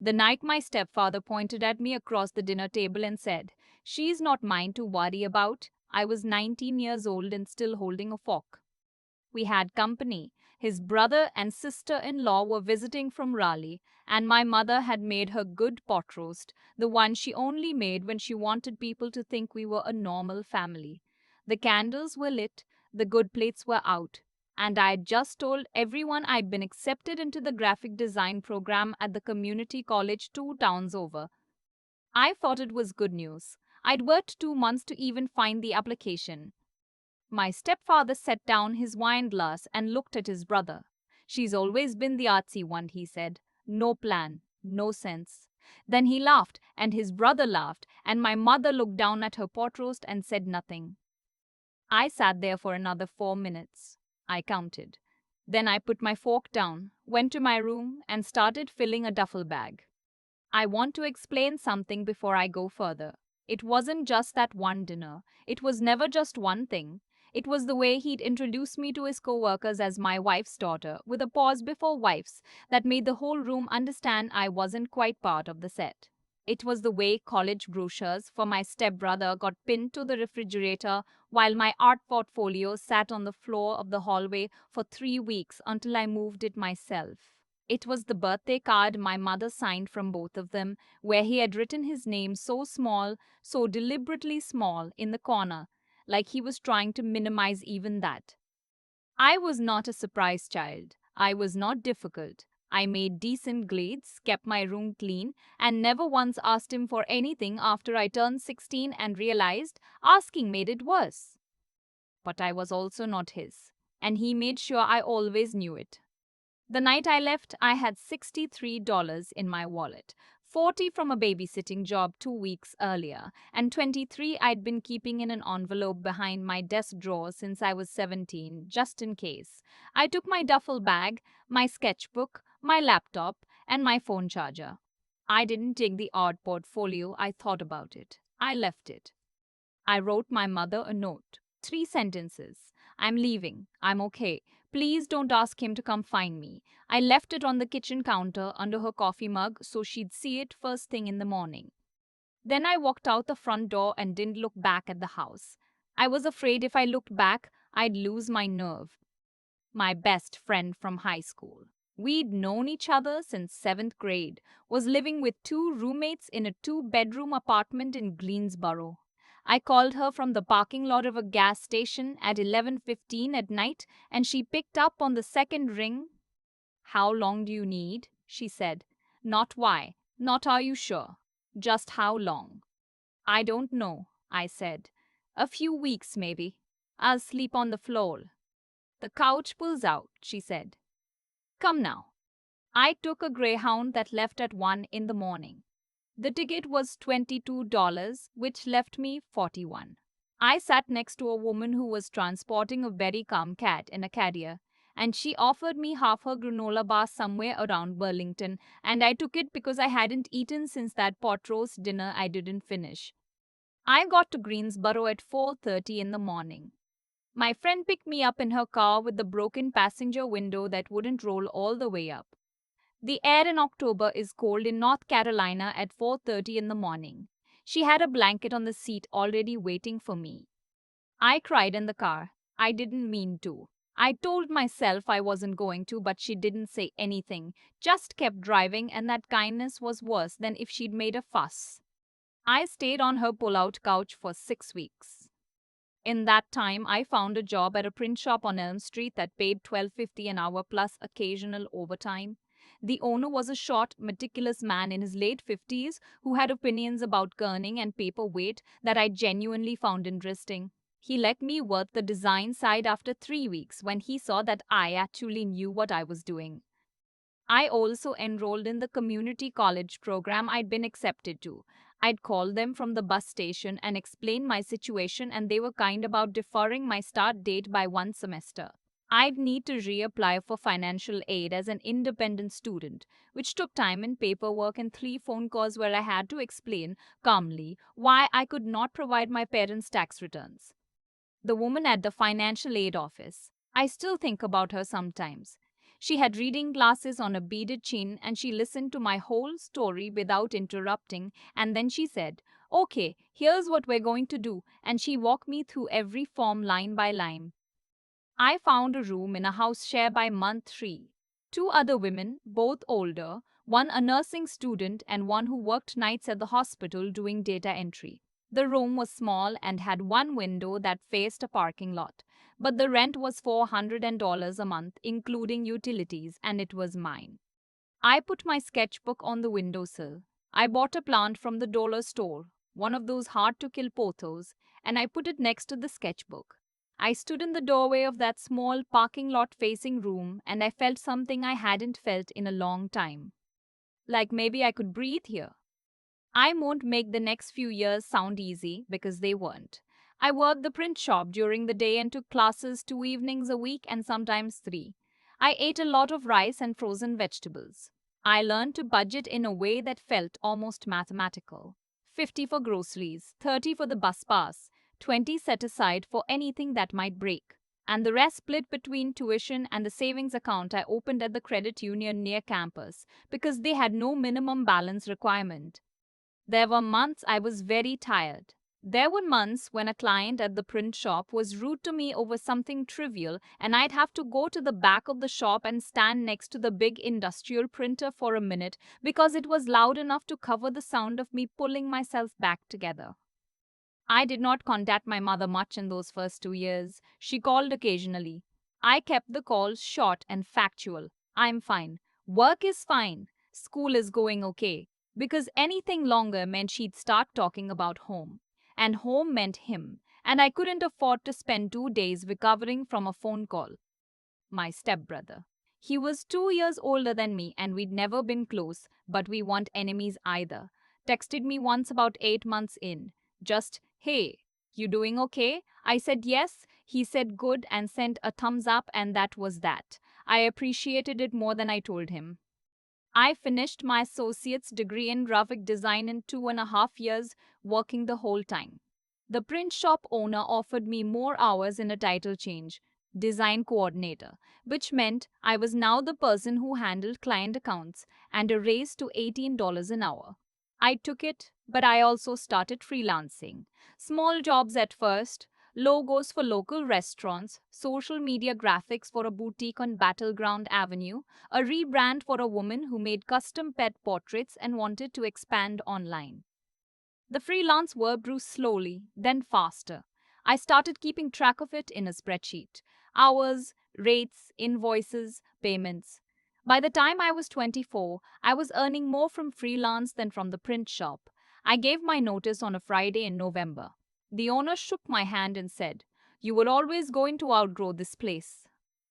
The night my stepfather pointed at me across the dinner table and said, "She's not mine to worry about." I was 19 years old and still holding a fork. We had company. His brother and sister-in-law were visiting from Raleigh, and my mother had made her good pot roast, the one she only made when she wanted people to think we were a normal family. The candles were lit, the good plates were out, and I had just told everyone I'd been accepted into the graphic design program at the community college 2 towns over. I thought it was good news. I'd worked 2 months to even find the application. My stepfather set down his wine glass and looked at his brother. "She's always been the artsy one," he said. "No plan, no sense." Then he laughed, and his brother laughed, and my mother looked down at her pot roast and said nothing. I sat there for another 4 minutes. I counted. Then I put my fork down, went to my room, and started filling a duffel bag. I want to explain something before I go further. It wasn't just that one dinner. It was never just one thing. It was the way he'd introduced me to his co-workers as my wife's daughter, with a pause before wife's, that made the whole room understand I wasn't quite part of the set. It was the way college brochures for my stepbrother got pinned to the refrigerator while my art portfolio sat on the floor of the hallway for 3 weeks until I moved it myself. It was the birthday card my mother signed from both of them, where he had written his name so small, so deliberately small, in the corner, like he was trying to minimize even that. I was not a surprise child. I was not difficult. I made decent grades, kept my room clean, and never once asked him for anything after I turned 16 and realized asking made it worse. But I was also not his, and he made sure I always knew it. The night I left, I had $63 in my wallet, 40 from a babysitting job 2 weeks earlier, and 23 I'd been keeping in an envelope behind my desk drawer since I was 17, just in case. I took my duffel bag, my sketchbook, my laptop, and my phone charger. I didn't take the art portfolio, I thought about it. I left it. I wrote my mother a note. 3 sentences. "I'm leaving. I'm okay. Please don't ask him to come find me." I left it on the kitchen counter under her coffee mug so she'd see it first thing in the morning. Then I walked out the front door and didn't look back at the house. I was afraid if I looked back, I'd lose my nerve. My best friend from high school. We'd known each other since 7th grade, was living with 2 roommates in a 2-bedroom apartment in Greensboro. I called her from the parking lot of a gas station at 11:15 at night, and she picked up on the second ring. "How long do you need?" she said. "Not why, not are you sure. Just how long." "I don't know," I said. "A few weeks, maybe. I'll sleep on the floor." "The couch pulls out," she said. "Come now." I took a Greyhound that left at 1 in the morning. The ticket was $22, which left me 41. I sat next to a woman who was transporting a very calm cat in a carrier, and she offered me half her granola bar somewhere around Burlington, and I took it because I hadn't eaten since that pot roast dinner I didn't finish. I got to Greensboro at 4:30 in the morning. My friend picked me up in her car with the broken passenger window that wouldn't roll all the way up. The air in October is cold in North Carolina at 4:30 in the morning. She had a blanket on the seat already waiting for me. I cried in the car. I didn't mean to. I told myself I wasn't going to, but she didn't say anything, just kept driving, and that kindness was worse than if she'd made a fuss. I stayed on her pull-out couch for 6 weeks. In that time, I found a job at a print shop on Elm Street that paid $12.50 an hour plus occasional overtime. The owner was a short, meticulous man in his late 50s who had opinions about kerning and paper weight that I genuinely found interesting. He let me work the design side after 3 weeks when he saw that I actually knew what I was doing. I also enrolled in the community college program I'd been accepted to. I'd call them from the bus station and explain my situation, and they were kind about deferring my start date by 1 semester. I'd need to reapply for financial aid as an independent student, which took time and paperwork and 3 phone calls where I had to explain calmly why I could not provide my parents' tax returns. The woman at the financial aid office, I still think about her sometimes. She had reading glasses on a beaded chin and she listened to my whole story without interrupting. And then she said, "Okay, here's what we're going to do." And she walked me through every form line by line. I found a room in a house share by month 3. Two other women, both older, one a nursing student and one who worked nights at the hospital doing data entry. The room was small and had one window that faced a parking lot, but the rent was $400 a month, including utilities, and it was mine. I put my sketchbook on the windowsill. I bought a plant from the dollar store, one of those hard to kill pothos, and I put it next to the sketchbook. I stood in the doorway of that small parking lot facing room and I felt something I hadn't felt in a long time. Like maybe I could breathe here. I won't make the next few years sound easy because they weren't. I worked the print shop during the day and took classes 2 evenings a week and sometimes 3. I ate a lot of rice and frozen vegetables. I learned to budget in a way that felt almost mathematical. 50 for groceries, 30 for the bus pass, 20 set aside for anything that might break, and the rest split between tuition and the savings account I opened at the credit union near campus because they had no minimum balance requirement. There were months I was very tired. There were months when a client at the print shop was rude to me over something trivial, and I'd have to go to the back of the shop and stand next to the big industrial printer for a minute because it was loud enough to cover the sound of me pulling myself back together. I did not contact my mother much in those first 2 years. She called occasionally. I kept the calls short and factual. I'm fine. Work is fine. School is going okay. Because anything longer meant she'd start talking about home. And home meant him. And I couldn't afford to spend 2 days recovering from a phone call. My stepbrother. He was 2 years older than me and we'd never been close, but we weren't enemies either. Texted me once about 8 months in. Just, "Hey, you doing okay?" I said yes. He said good and sent a thumbs up, and that was that. I appreciated it more than I told him. I finished my associate's degree in graphic design in 2.5 years, working the whole time. The print shop owner offered me more hours in a title change, design coordinator, which meant I was now the person who handled client accounts, and a raise to $18 an hour. I took it, but I also started freelancing. Small jobs at first, logos for local restaurants, social media graphics for a boutique on Battleground Avenue, a rebrand for a woman who made custom pet portraits and wanted to expand online. The freelance work grew slowly, then faster. I started keeping track of it in a spreadsheet: hours, rates, invoices, payments. By the time I was 24, I was earning more from freelance than from the print shop. I gave my notice on a Friday in November. The owner shook my hand and said, "You were always going to outgrow this place."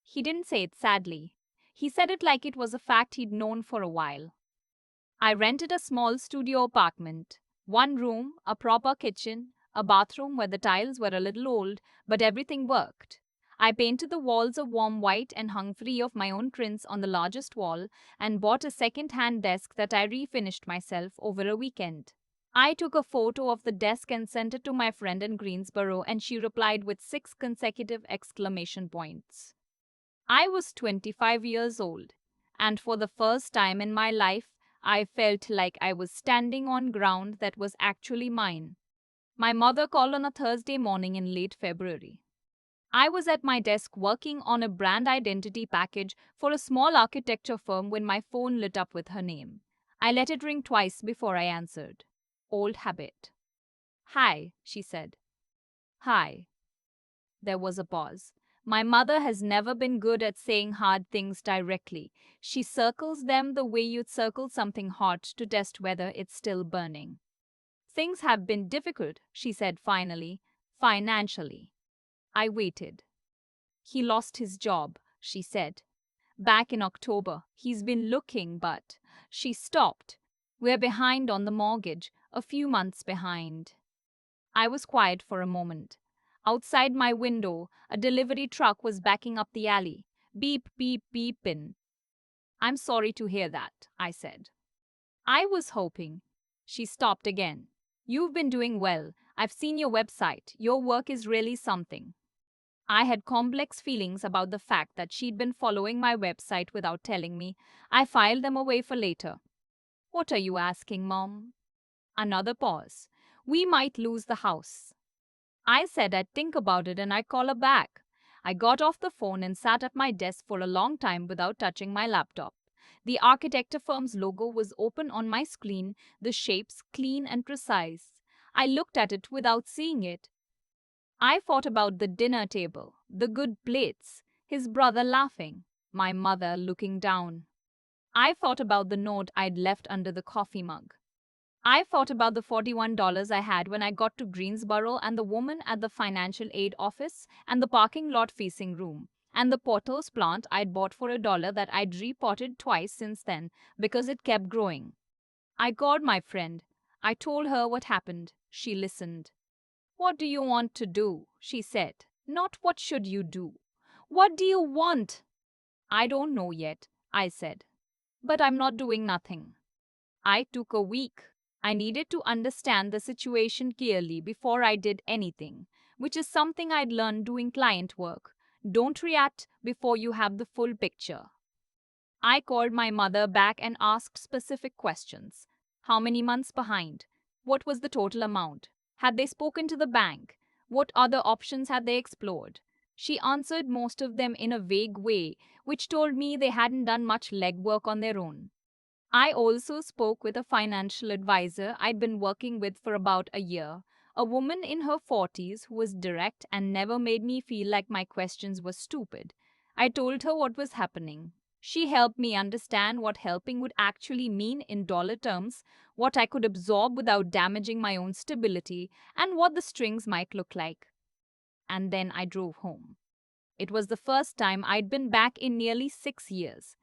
He didn't say it sadly. He said it like it was a fact he'd known for a while. I rented a small studio apartment. One room, a proper kitchen, a bathroom where the tiles were a little old, but everything worked. I painted the walls a warm white and hung three of my own prints on the largest wall and bought a second-hand desk that I refinished myself over a weekend. I took a photo of the desk and sent it to my friend in Greensboro, and she replied with 6 consecutive exclamation points. I was 25 years old, and for the first time in my life, I felt like I was standing on ground that was actually mine. My mother called on a Thursday morning in late February. I was at my desk working on a brand identity package for a small architecture firm when my phone lit up with her name. I let it ring twice before I answered. Old habit. "Hi," she said. "Hi." There was a pause. My mother has never been good at saying hard things directly. She circles them the way you'd circle something hot to test whether it's still burning. "Things have been difficult," she said finally, "financially." I waited. "He lost his job," she said. "Back in October. He's been looking, but—" She stopped. "We're behind on the mortgage, a few months behind." I was quiet for a moment. Outside my window, a delivery truck was backing up the alley. Beep, beep, beepin'. "I'm sorry to hear that," I said. "I was hoping—" She stopped again. "You've been doing well. I've seen your website. Your work is really something." I had complex feelings about the fact that she'd been following my website without telling me. I filed them away for later. What are you asking, Mom? Another pause. We might lose the house. I said I'd think about it and I'd call her back. I got off the phone and sat at my desk for a long time without touching my laptop. The architecture firm's logo was open on my screen, the shapes clean and precise. I looked at it without seeing it. I thought about the dinner table, the good plates, his brother laughing, my mother looking down. I thought about the note I'd left under the coffee mug. I thought about the $41 I had when I got to Greensboro and the woman at the financial aid office and the parking lot facing room and the pothos plant I'd bought for $1 that I'd repotted twice since then because it kept growing. I called my friend. I told her what happened. She listened. What do you want to do? She said. Not what should you do. What do you want? I don't know yet, I said. But I'm not doing nothing. I took a week. I needed to understand the situation clearly before I did anything, which is something I'd learned doing client work. Don't react before you have the full picture. I called my mother back and asked specific questions. How many months behind? What was the total amount? Had they spoken to the bank? What other options had they explored? She answered most of them in a vague way, which told me they hadn't done much legwork on their own. I also spoke with a financial advisor I'd been working with for about a year, a woman in her 40s who was direct and never made me feel like my questions were stupid. I told her what was happening. She helped me understand what helping would actually mean in dollar terms, what I could absorb without damaging my own stability, and what the strings might look like. And then I drove home. It was the first time I'd been back in nearly 6 years.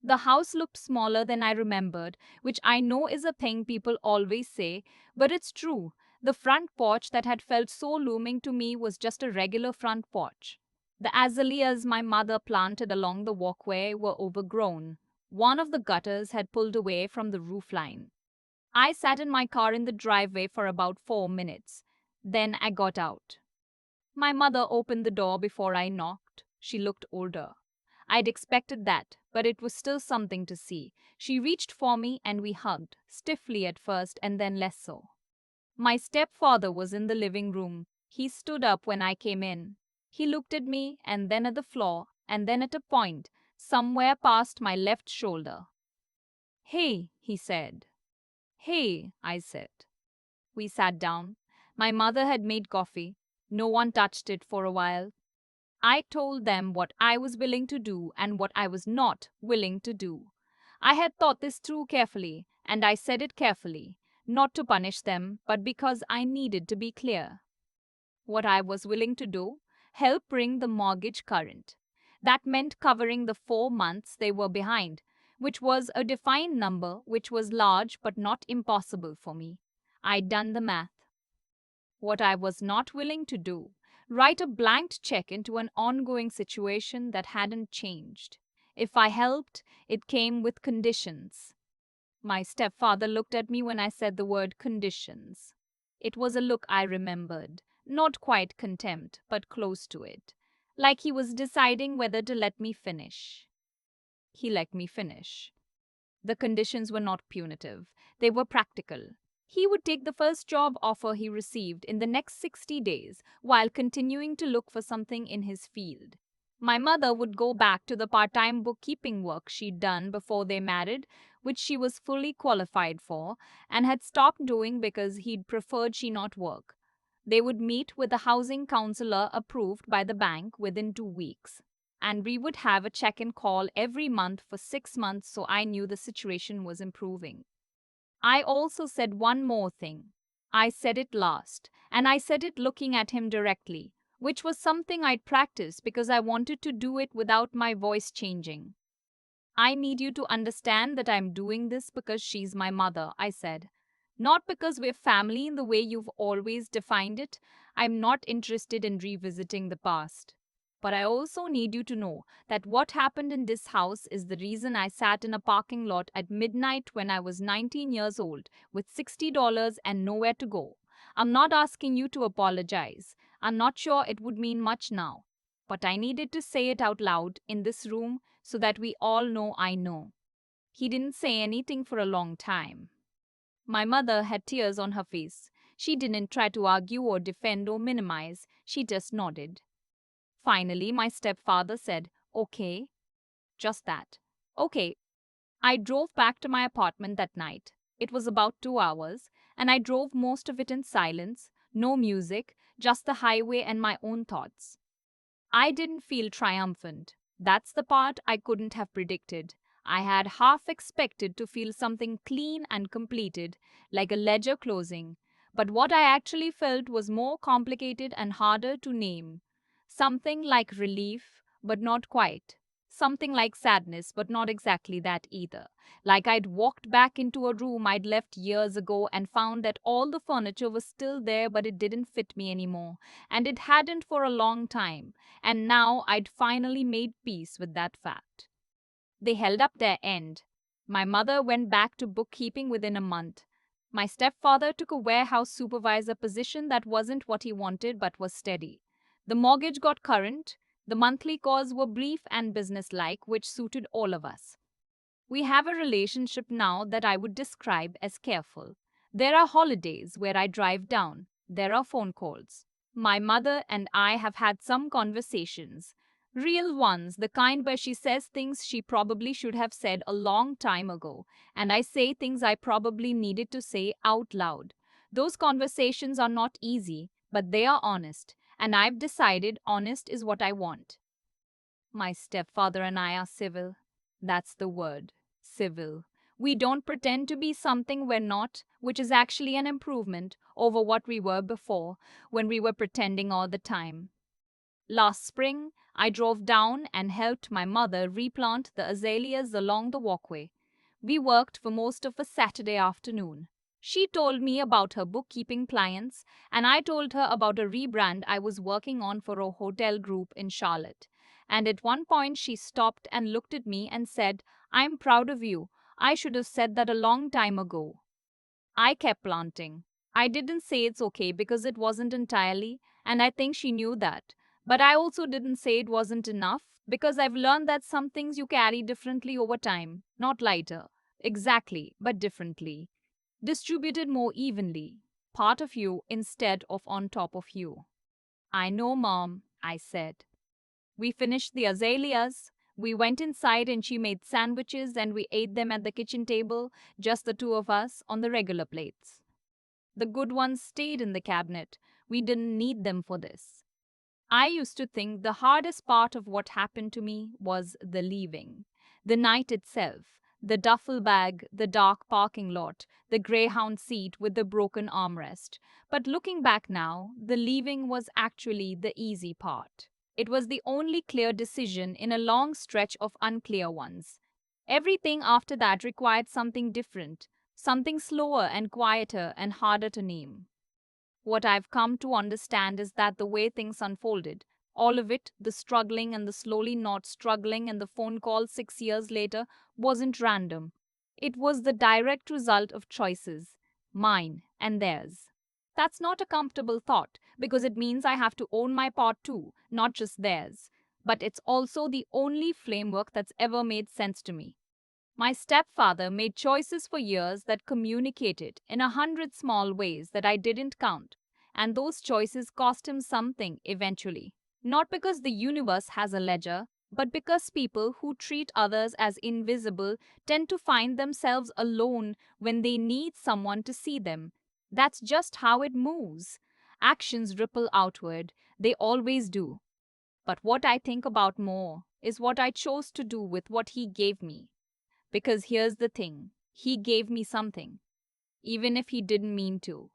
The house looked smaller than I remembered, which I know is a thing people always say, but it's true. The front porch that had felt so looming to me was just a regular front porch. The azaleas my mother planted along the walkway were overgrown. One of the gutters had pulled away from the roof line. I sat in my car in the driveway for about 4 minutes. Then I got out. My mother opened the door before I knocked. She looked older. I'd expected that, but it was still something to see. She reached for me and we hugged, stiffly at first and then less so. My stepfather was in the living room. He stood up when I came in. He looked at me and then at the floor and then at a point, somewhere past my left shoulder. Hey, he said. Hey, I said. We sat down. My mother had made coffee. No one touched it for a while. I told them what I was willing to do and what I was not willing to do. I had thought this through carefully, and I said it carefully, not to punish them, but because I needed to be clear. What I was willing to do? Help bring the mortgage current. That meant covering the 4 months they were behind, which was a defined number which was large but not impossible for me. I'd done the math. What I was not willing to do, write a blank check into an ongoing situation that hadn't changed. If I helped, it came with conditions. My stepfather looked at me when I said the word conditions. It was a look I remembered, not quite contempt, but close to it, like he was deciding whether to let me finish. He let me finish. The conditions were not punitive, they were practical. He would take the first job offer he received in the next 60 days while continuing to look for something in his field. My mother would go back to the part-time bookkeeping work she'd done before they married, which she was fully qualified for, and had stopped doing because he'd preferred she not work. They would meet with a housing counselor approved by the bank within 2 weeks. And we would have a check-in call every month for 6 months so I knew the situation was improving. I also said one more thing. I said it last, and I said it looking at him directly, which was something I'd practiced because I wanted to do it without my voice changing. I need you to understand that I'm doing this because she's my mother, I said. Not because we're family in the way you've always defined it. I'm not interested in revisiting the past. But I also need you to know that what happened in this house is the reason I sat in a parking lot at midnight when I was 19 years old with $60 and nowhere to go. I'm not asking you to apologize. I'm not sure it would mean much now. But I needed to say it out loud in this room so that we all know I know. He didn't say anything for a long time. My mother had tears on her face. She didn't try to argue or defend or minimize. She just nodded. Finally, my stepfather said, "Okay." Just that. "Okay." I drove back to my apartment that night. It was about 2 hours, and I drove most of it in silence, no music, just the highway and my own thoughts. I didn't feel triumphant. That's the part I couldn't have predicted. I had half expected to feel something clean and completed, like a ledger closing. But what I actually felt was more complicated and harder to name. Something like relief, but not quite. Something like sadness, but not exactly that either. Like I'd walked back into a room I'd left years ago and found that all the furniture was still there, but it didn't fit me anymore. And it hadn't for a long time. And now I'd finally made peace with that fact. They held up their end. My mother went back to bookkeeping within a month. My stepfather took a warehouse supervisor position that wasn't what he wanted but was steady. The mortgage got current. The monthly calls were brief and businesslike, which suited all of us. We have a relationship now that I would describe as careful. There are holidays where I drive down. There are phone calls. My mother and I have had some conversations. Real ones, the kind where she says things she probably should have said a long time ago, and I say things I probably needed to say out loud. Those conversations are not easy, but they are honest, and I've decided honest is what I want. My stepfather and I are civil. That's the word. Civil. We don't pretend to be something we're not, which is actually an improvement over what we were before, when we were pretending all the time. Last spring, I drove down and helped my mother replant the azaleas along the walkway. We worked for most of a Saturday afternoon. She told me about her bookkeeping clients, and I told her about a rebrand I was working on for a hotel group in Charlotte. And at one point, she stopped and looked at me and said, "I'm proud of you. I should have said that a long time ago." I kept planting. I didn't say it's okay because it wasn't entirely, and I think she knew that. But I also didn't say it wasn't enough because I've learned that some things you carry differently over time, not lighter. Exactly, but differently. Distributed more evenly. Part of you instead of on top of you. "I know, Mom," I said. We finished the azaleas. We went inside and she made sandwiches and we ate them at the kitchen table, just the two of us, on the regular plates. The good ones stayed in the cabinet. We didn't need them for this. I used to think the hardest part of what happened to me was the leaving. The night itself, the duffel bag, the dark parking lot, the greyhound seat with the broken armrest. But looking back now, the leaving was actually the easy part. It was the only clear decision in a long stretch of unclear ones. Everything after that required something different, something slower and quieter and harder to name. What I've come to understand is that the way things unfolded, all of it, the struggling and the slowly not struggling and the phone call 6 years later, wasn't random. It was the direct result of choices, mine and theirs. That's not a comfortable thought because it means I have to own my part too, not just theirs. But it's also the only framework that's ever made sense to me. My stepfather made choices for years that communicated in 100 small ways that I didn't count, and those choices cost him something eventually. Not because the universe has a ledger, but because people who treat others as invisible tend to find themselves alone when they need someone to see them. That's just how it moves. Actions ripple outward, they always do. But what I think about more is what I chose to do with what he gave me. Because here's the thing, he gave me something, even if he didn't mean to.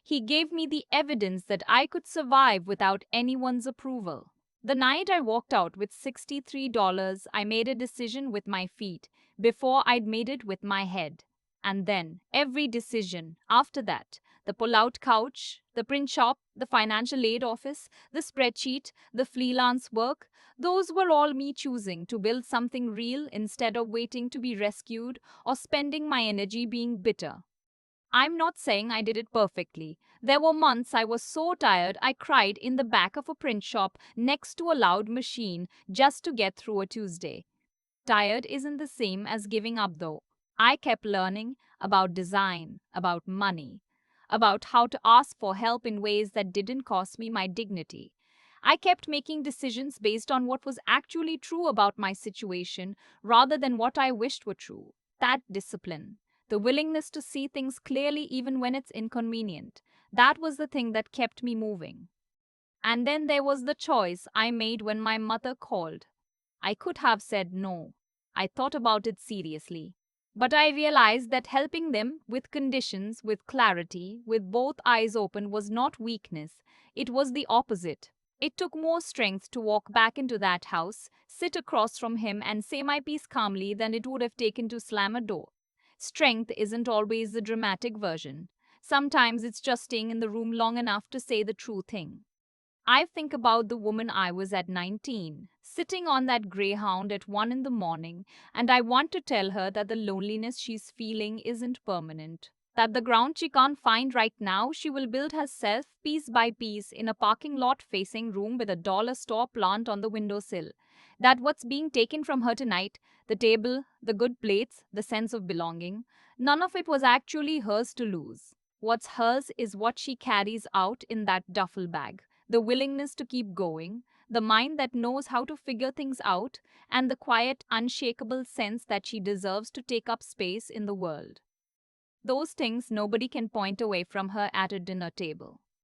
He gave me the evidence that I could survive without anyone's approval. The night I walked out with $63, I made a decision with my feet before I'd made it with my head. And then, every decision after that, the pull-out couch, the print shop, the financial aid office, the spreadsheet, the freelance work, those were all me choosing to build something real instead of waiting to be rescued or spending my energy being bitter. I'm not saying I did it perfectly. There were months I was so tired I cried in the back of a print shop next to a loud machine just to get through a Tuesday. Tired isn't the same as giving up, though. I kept learning about design, about money, about how to ask for help in ways that didn't cost me my dignity. I kept making decisions based on what was actually true about my situation rather than what I wished were true. That discipline, the willingness to see things clearly even when it's inconvenient, that was the thing that kept me moving. And then there was the choice I made when my mother called. I could have said no. I thought about it seriously. But I realized that helping them with conditions, with clarity, with both eyes open was not weakness. It was the opposite. It took more strength to walk back into that house, sit across from him, and say my piece calmly than it would have taken to slam a door. Strength isn't always the dramatic version. Sometimes it's just staying in the room long enough to say the true thing. I think about the woman I was at 19, sitting on that greyhound at 1 in the morning, and I want to tell her that the loneliness she's feeling isn't permanent. That the ground she can't find right now, she will build herself piece by piece in a parking lot facing room with a dollar store plant on the windowsill. That what's being taken from her tonight, the table, the good plates, the sense of belonging, none of it was actually hers to lose. What's hers is what she carries out in that duffel bag, the willingness to keep going, the mind that knows how to figure things out, and the quiet, unshakable sense that she deserves to take up space in the world. Those things nobody can point away from her at a dinner table.